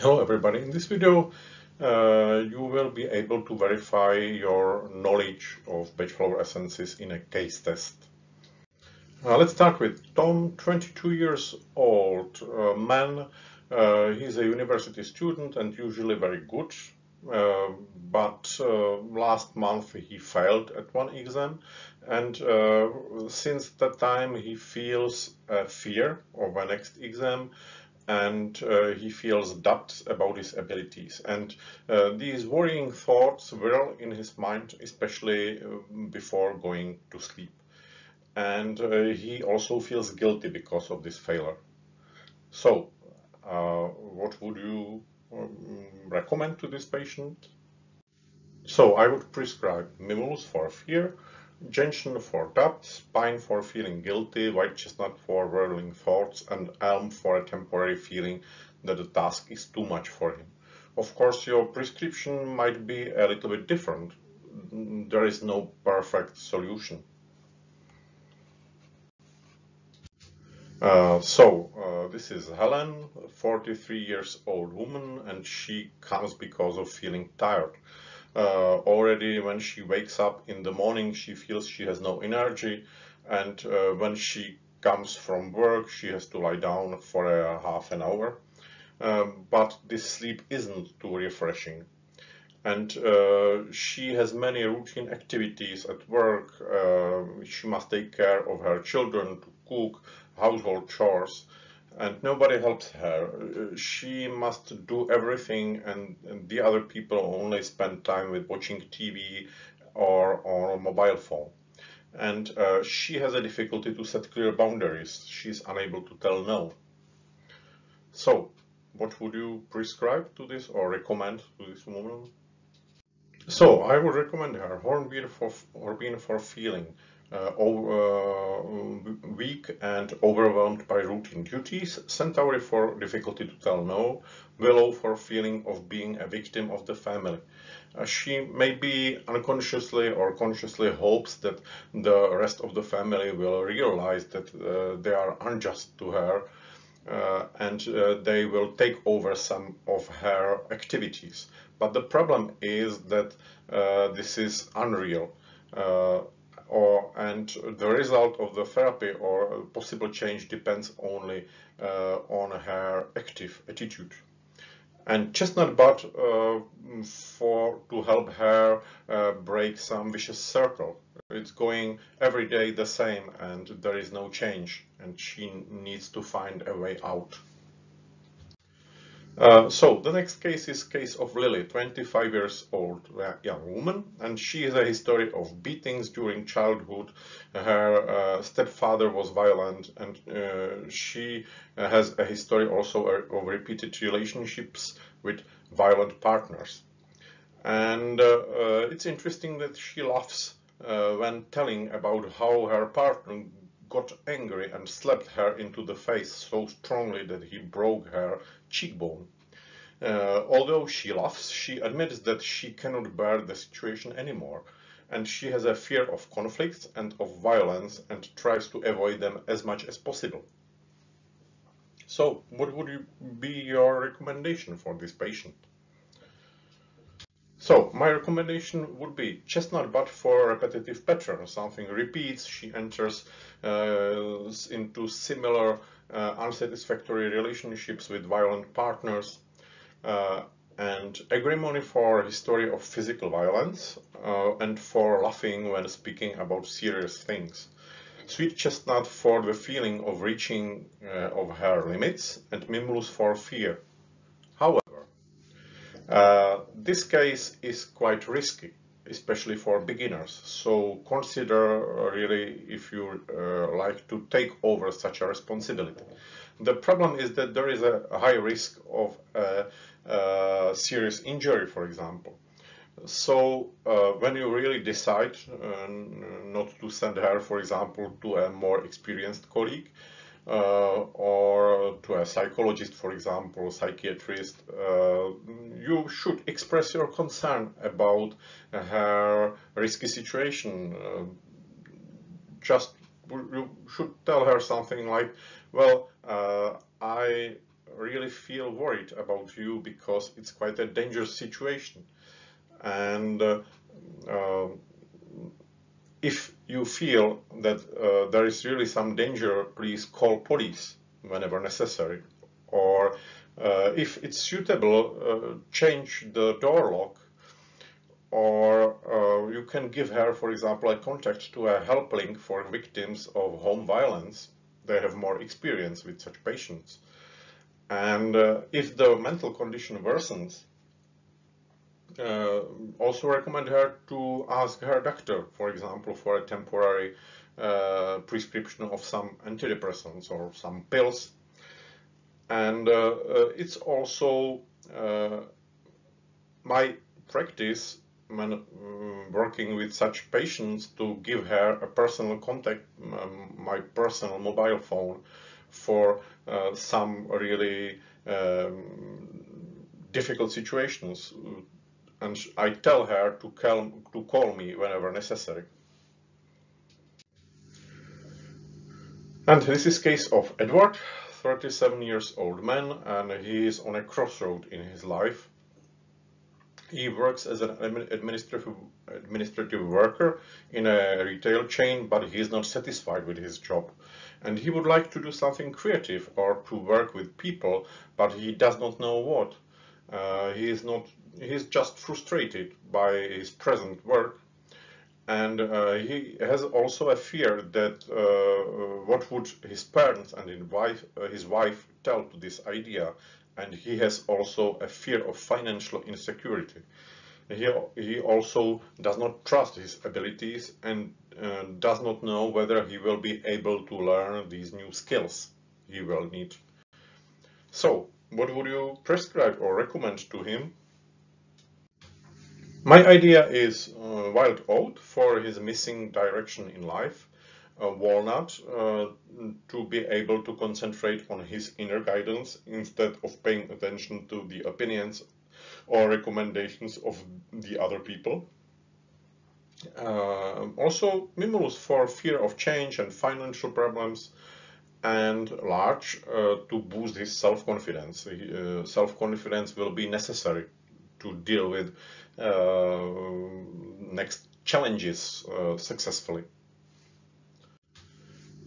Hello everybody, in this video you will be able to verify your knowledge of Bach flower essences in a case test. Let's start with Tom, 22 years old, man. He's a university student and usually very good, but last month he failed at one exam, and since that time he feels fear of the next exam, and he feels doubts about his abilities, and these worrying thoughts whirl in his mind, especially before going to sleep. And he also feels guilty because of this failure. So what would you recommend to this patient? So I would prescribe mimulus for fear, gentian for doubts, pine for feeling guilty, white chestnut for whirling thoughts, and elm for a temporary feeling that the task is too much for him. Of course, your prescription might be a little bit different. There is no perfect solution. This is Helen, 43 years old woman, and she comes because of feeling tired. Already when she wakes up in the morning, she feels she has no energy, and when she comes from work, she has to lie down for a half an hour. But this sleep isn't too refreshing. And she has many routine activities at work. She must take care of her children, to cook, household chores, and nobody helps her. She must do everything, and the other people only spend time with watching TV or on a mobile phone. And she has a difficulty to set clear boundaries. She's unable to tell no. So, what would you prescribe to this or recommend to this woman? So I would recommend her hornbeam for feeling weak and overwhelmed by routine duties, centauri for difficulty to tell no, willow for feeling of being a victim of the family. She maybe unconsciously or consciously hopes that the rest of the family will realize that they are unjust to her, and they will take over some of her activities. But the problem is that this is unreal, and the result of the therapy or possible change depends only on her active attitude. And chestnut bud to help her break some vicious circle. It's going every day the same, and there is no change, and she needs to find a way out. So the next case is case of Lily, 25 years old young woman, and she has a history of beatings during childhood. Her stepfather was violent, and she has a history also of repeated relationships with violent partners. And it's interesting that she laughs when telling about how her partner got angry and slapped her into the face so strongly that he broke her cheekbone. Although she laughs, she admits that she cannot bear the situation anymore, and she has a fear of conflicts and of violence and tries to avoid them as much as possible. So, what would be your recommendation for this patient? So, my recommendation would be chestnut bud for repetitive pattern. Something repeats, she enters into similar unsatisfactory relationships with violent partners, and agrimony for history of physical violence, and for laughing when speaking about serious things. Sweet chestnut for the feeling of reaching of her limits, and mimulus for fear. However, this case is quite risky, especially for beginners, so consider really if you like to take over such a responsibility. The problem is that there is a high risk of serious injury, for example. So when you really decide not to send her, for example, to a more experienced colleague, or to a psychologist, for example, psychiatrist, you should express your concern about her risky situation. You should tell her something like, well, I really feel worried about you because it's quite a dangerous situation. And if you feel that there is really some danger, please call police whenever necessary. Or if it's suitable, change the door lock. Or you can give her, for example, a contact to a help link for victims of home violence. They have more experience with such patients. And if the mental condition worsens, also recommend her to ask her doctor, for example, for a temporary prescription of some antidepressants or some pills. And it's also my practice when working with such patients to give her a personal contact, my personal mobile phone, for some really difficult situations, and I tell her to call me whenever necessary. And this is case of Edward, 37 years old man, and he is on a crossroad in his life. He works as an administrative worker in a retail chain, but he is not satisfied with his job. And he would like to do something creative or to work with people, but he does not know what. He is just frustrated by his present work. And he has also a fear that what would his parents and his wife tell to this idea. And he has also a fear of financial insecurity. He also does not trust his abilities and does not know whether he will be able to learn these new skills he will need. So, what would you prescribe or recommend to him? My idea is wild oat for his missing direction in life, walnut to be able to concentrate on his inner guidance instead of paying attention to the opinions or recommendations of the other people. Also mimulus for fear of change and financial problems, and larch to boost his self-confidence. Self-confidence will be necessary to deal with next challenges successfully.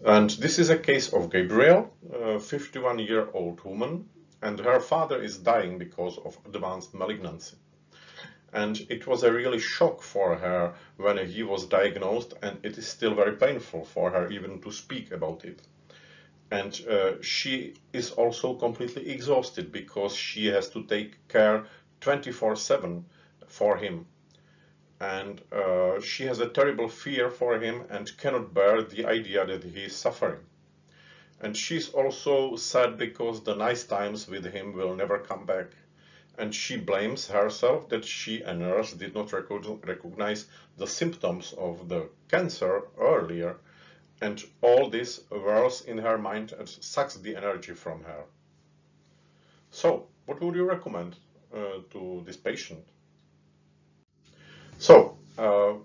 And this is a case of Gabrielle, a 51-year-old woman, and her father is dying because of advanced malignancy. And it was a really shock for her when he was diagnosed, and it is still very painful for her even to speak about it. And she is also completely exhausted because she has to take care 24/7 for him. And she has a terrible fear for him and cannot bear the idea that he is suffering. And she's also sad because the nice times with him will never come back. And she blames herself that she, a nurse, did not recognize the symptoms of the cancer earlier. And all this whirls in her mind and sucks the energy from her. So, what would you recommend to this patient? So,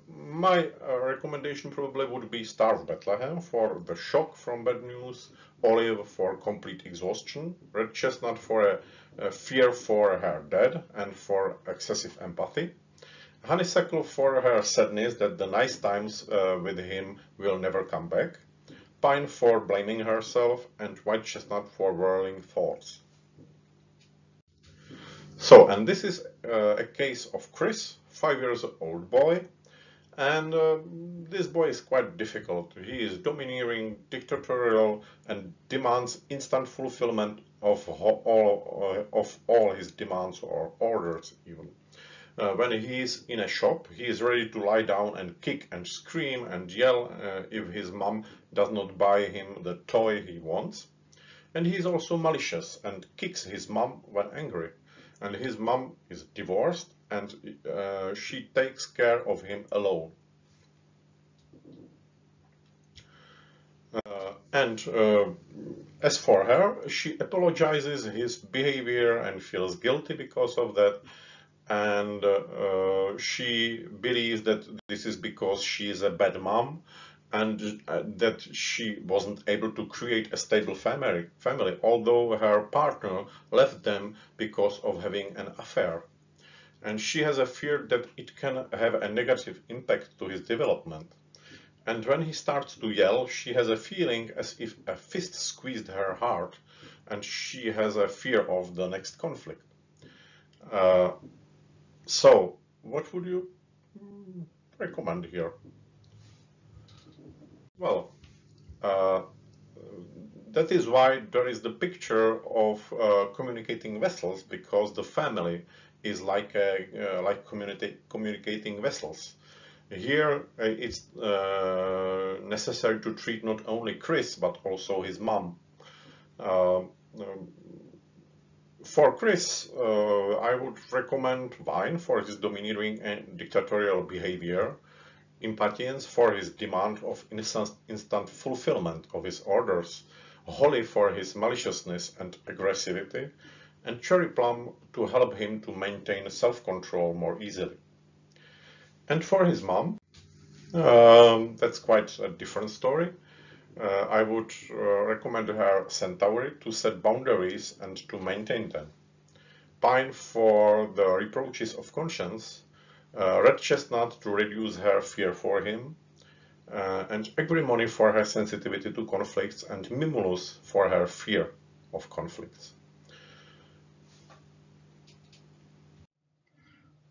my recommendation probably would be Star of Bethlehem for the shock from bad news, olive for complete exhaustion, red chestnut for a fear for her dad and for excessive empathy, honeysuckle for her sadness that the nice times with him will never come back, pine for blaming herself, and white chestnut for whirling thoughts. So, and this is a case of Chris, 5-year-old boy, and this boy is quite difficult. He is domineering, dictatorial, and demands instant fulfillment of all his demands or orders even. When he is in a shop, he is ready to lie down and kick and scream and yell if his mom does not buy him the toy he wants. And he is also malicious and kicks his mom when angry. And his mom is divorced and she takes care of him alone. As for her, she apologizes his behavior and feels guilty because of that. And she believes that this is because she is a bad mom and that she wasn't able to create a stable family, although her partner left them because of having an affair. And she has a fear that it can have a negative impact to his development. And when he starts to yell, she has a feeling as if a fist squeezed her heart, and she has a fear of the next conflict. So, what would you recommend here? Well, that is why there is the picture of communicating vessels, because the family is like communicating vessels. Here it's necessary to treat not only Chris but also his mom. For Chris, I would recommend wine for his domineering and dictatorial behavior, impatience for his demand of instant fulfillment of his orders, Holly for his maliciousness and aggressivity, and Cherry Plum to help him to maintain self-control more easily. And for his mom, that's quite a different story. I would recommend her Centauri to set boundaries and to maintain them. Pine for the reproaches of conscience, Red Chestnut to reduce her fear for him, and Agrimony for her sensitivity to conflicts, and Mimulus for her fear of conflicts.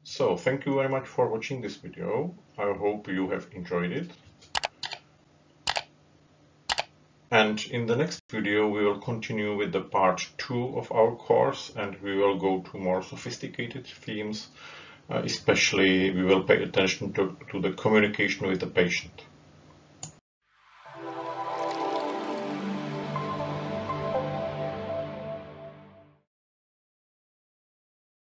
So, thank you very much for watching this video. I hope you have enjoyed it. And in the next video we will continue with the part 2 of our course, and we will go to more sophisticated themes, especially we will pay attention to the communication with the patient.